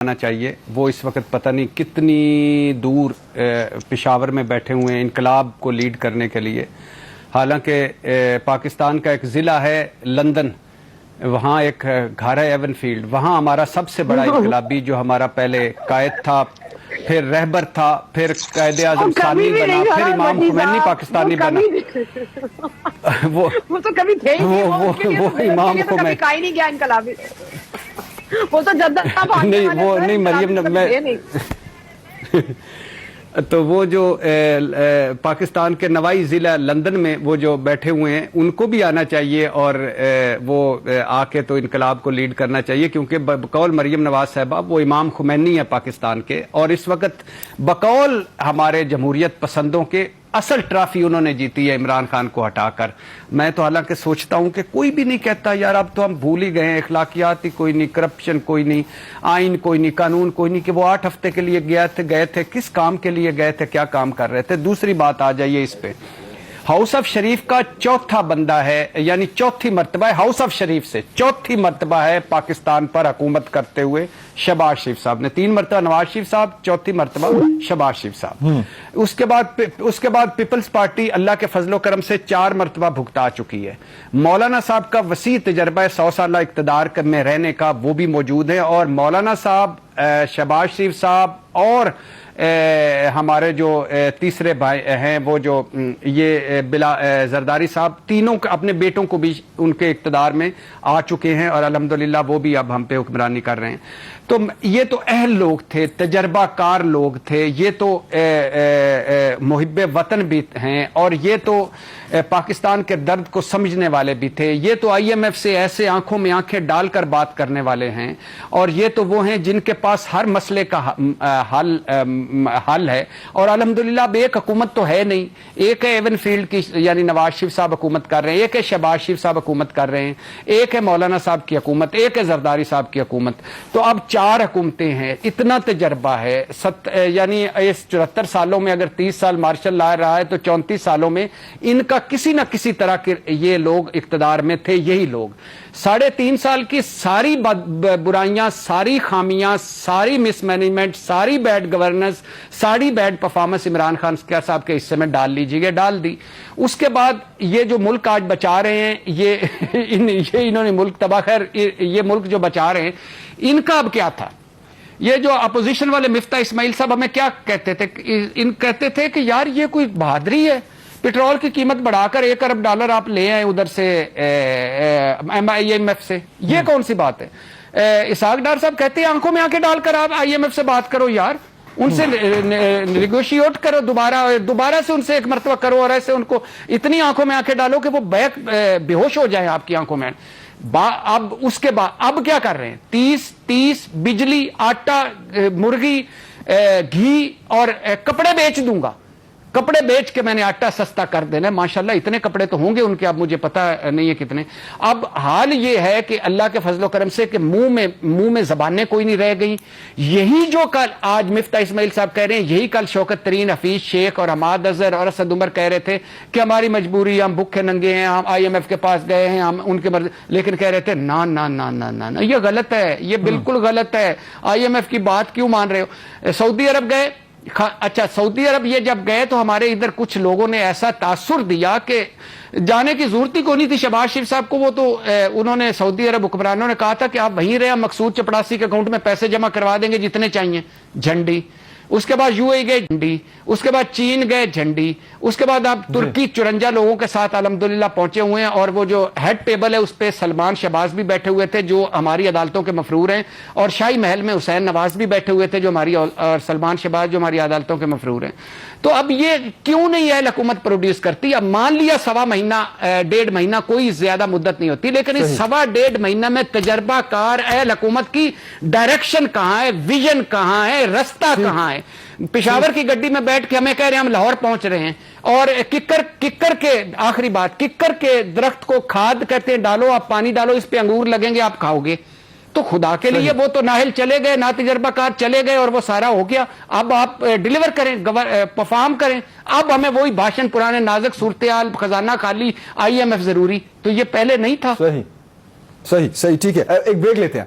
آنا چاہیے. وہ اس وقت پتہ نہیں کتنی دور پشاور میں بیٹھے ہوئے ہیں انقلاب کو لیڈ کرنے کے لیے. حالانکہ پاکستان کا ایک ضلع ہے لندن، وہاں ایک گھر ہے ایون فیلڈ، وہاں ہمارا سب سے بڑا انقلابی جو ہمارا پہلے قائد تھا، پھر رہبر تھا، پھر قائد اعظم ثانی بنا، پھر امام خمینی پاکستانی بنا. وہ تو کبھی تھے وہ امام خمینی گیا انقلابی، وہ تو جدہ نہیں، وہ نہیں مریم میں تو وہ جو پاکستان کے نوائی ضلع لندن میں وہ جو بیٹھے ہوئے ہیں ان کو بھی آنا چاہیے اور وہ آ کے تو انقلاب کو لیڈ کرنا چاہیے، کیونکہ بقول مریم نواز صاحبہ وہ امام خمینی ہے پاکستان کے، اور اس وقت بقول ہمارے جمہوریت پسندوں کے اصل ٹرافی انہوں نے جیتی ہے عمران خان کو ہٹا کر. میں تو حالانکہ سوچتا ہوں کہ کوئی بھی نہیں کہتا یار اب تو ہم بھول ہی گئے ہیں، اخلاقیات ہی کوئی نہیں، کرپشن کوئی نہیں، آئین کوئی نہیں، قانون کوئی نہیں، کہ وہ 8 ہفتے کے لیے گئے تھے کس کام کے لیے گئے تھے، کیا کام کر رہے تھے. دوسری بات آ جائیے اس پہ، ہاؤس آف شریف کا چوتھا بندہ ہے، یعنی چوتھی مرتبہ ہے ہاؤس آف شریف سے چوتھی مرتبہ ہے پاکستان پر حکومت کرتے ہوئے شہباز شریف صاحب نے. 3 مرتبہ نواز شریف صاحب، چوتھی مرتبہ شہباز شریف صاحب. اس کے بعد پیپلز پارٹی اللہ کے فضل و کرم سے 4 مرتبہ بھگتا چکی ہے. مولانا صاحب کا وسیع تجربہ ہے 100 سالہ اقتدار میں رہنے کا، وہ بھی موجود ہے. اور مولانا صاحب، شہباز شریف صاحب اور ہمارے جو تیسرے بھائی ہیں وہ جو یہ زرداری صاحب، تینوں اپنے بیٹوں کو بھی ان کے اقتدار میں آ چکے ہیں اور الحمدللہ وہ بھی اب ہم پہ حکمرانی کر رہے ہیں. تو یہ تو اہل لوگ تھے، تجربہ کار لوگ تھے، یہ تو محب وطن بھی ہیں، اور یہ تو پاکستان کے درد کو سمجھنے والے بھی تھے. یہ تو IMF سے ایسے آنکھوں میں آنکھیں ڈال کر بات کرنے والے ہیں، اور یہ تو وہ ہیں جن کے پاس ہر مسئلے کا حل ہے. اور الحمدللہ اب ایک حکومت تو ہے نہیں، ایک ہے ایون فیلڈ کی یعنی نواز شریف صاحب حکومت کر رہے ہیں، ایک ہے شہباز شریف صاحب حکومت کر رہے ہیں، ایک ہے مولانا صاحب کی حکومت، ایک ہے زرداری صاحب کی حکومت. تو اب 4 حکومتیں ہیں، اتنا تجربہ ہے. یعنی اس 74 سالوں میں اگر 30 سال مارشل لا رہا ہے تو 34 سالوں میں ان کا کسی نہ کسی طرح کے یہ لوگ اقتدار میں تھے. یہی لوگ 3.5 سال کی ساری برائیاں، ساری خامیاں، ساری مس مینجمنٹ، ساری بیڈ گورننس، ساری بیڈ پرفارمنس عمران خان صاحب کے حصے میں ڈال لیجیے، ڈال دی. اس کے بعد یہ جو ملک آج بچا رہے ہیں، یہ انہوں نے ملک تباہ، خیر یہ ملک جو بچا رہے ہیں ان کا اب کیا تھا. یہ جو اپوزیشن والے مفتاح اسماعیل صاحب ہمیں کیا کہتے تھے، کہتے تھے کہ یار یہ کوئی بہادری ہے، پیٹرول کی قیمت بڑھا کر $1 ارب آپ لے آئے ادھر سے IMF سے، یہ کون سی بات ہے. اسحاق ڈار صاحب کہتے ہیں آنکھوں میں آنکھیں ڈال کر آپ IMF سے بات کرو یار، ان سے نیگوشیٹ کرو، دوبارہ سے ان سے ایک مرتبہ کرو، اور ایسے ان کو اتنی آنکھوں میں آنکھیں ڈالو کہ وہ بے ہوش ہو جائیں آپ کی آنکھوں میں. اب اس کے بعد اب کیا کر رہے ہیں، 30 بجلی، آٹا، مرغی، گھی اور کپڑے بیچ دوں گا، کپڑے بیچ کے میں نے آٹا سستا کر دینا. ماشاءاللہ اتنے کپڑے تو ہوں گے ان کے، اب مجھے پتہ نہیں ہے کتنے. اب حال یہ ہے کہ اللہ کے فضل و کرم سے کہ منہ میں زبانیں کوئی نہیں رہ گئی. یہی جو کل آج مفتاح اسماعیل صاحب کہہ رہے ہیں، یہی کل شوکت ترین، حفیظ شیخ اور حماد اظہر اور اسد عمر کہہ رہے تھے کہ ہماری مجبوری، ہم بھوکے ننگے ہیں، ہم IMF کے پاس گئے ہیں، ہم ان کے مرضی، لیکن کہہ رہے تھے نا نا نا نا نا، یہ غلط ہے، یہ بالکل غلط ہے. IMF کی بات کیوں مان رہے ہو. سعودی عرب گئے، اچھا سعودی عرب یہ جب گئے تو ہمارے ادھر کچھ لوگوں نے ایسا تاثر دیا کہ جانے کی ضرورت ہی کوئی نہیں تھی شہباز شریف صاحب کو. وہ تو انہوں نے سعودی عرب حکمرانوں نے کہا تھا کہ آپ وہیں رہے، مقصود چپڑاسی کے اکاؤنٹ میں پیسے جمع کروا دیں گے جتنے چاہیے، جھنڈی. اس کے بعد UAE گئے، جھنڈی. اس کے بعد چین گئے، جھنڈی. اس کے بعد آپ ترکی 54 لوگوں کے ساتھ الحمدللہ پہنچے ہوئے ہیں، اور وہ جو ہیڈ ٹیبل ہے اس پہ سلمان شہباز بھی بیٹھے ہوئے تھے جو ہماری عدالتوں کے مفرور ہیں، اور شاہی محل میں حسین نواز بھی بیٹھے ہوئے تھے جو ہماری، اور سلمان شہباز جو ہماری عدالتوں کے مفرور ہیں. تو اب یہ کیوں نہیں اہل حکومت پروڈیوس کرتی. اب مان لیا 1.5 مہینہ 1.5 مہینہ کوئی زیادہ مدت نہیں ہوتی، لیکن اس 1.5 مہینہ میں تجربہ کار اہل حکومت کی ڈائریکشن کہاں ہے، ویژن کہاں ہے، رستہ کہاں ہے. پشاور کی گڈی میں بیٹھ کے ہمیں کہہ رہے ہیں ہم لاہور پہنچ رہے ہیں، اور ککر کے آخری بات، ککر کے درخت کو کھاد کہتے ہیں، ڈالو آپ، پانی ڈالو، اس پہ انگور لگیں گے، آپ کھاؤ گے. تو خدا کے لیے وہ تو نااہل چلے گئے، نا تجربہ کار چلے گئے، اور وہ سارا ہو گیا. اب آپ ڈیلیور کریں، پرفارم کریں. اب ہمیں وہی بھاشن، پرانے نازک صورتحال، خزانہ خالی، IMF ضروری. تو یہ پہلے نہیں تھا. صحیح ٹھیک ہے، ایک بریک لیتے ہیں.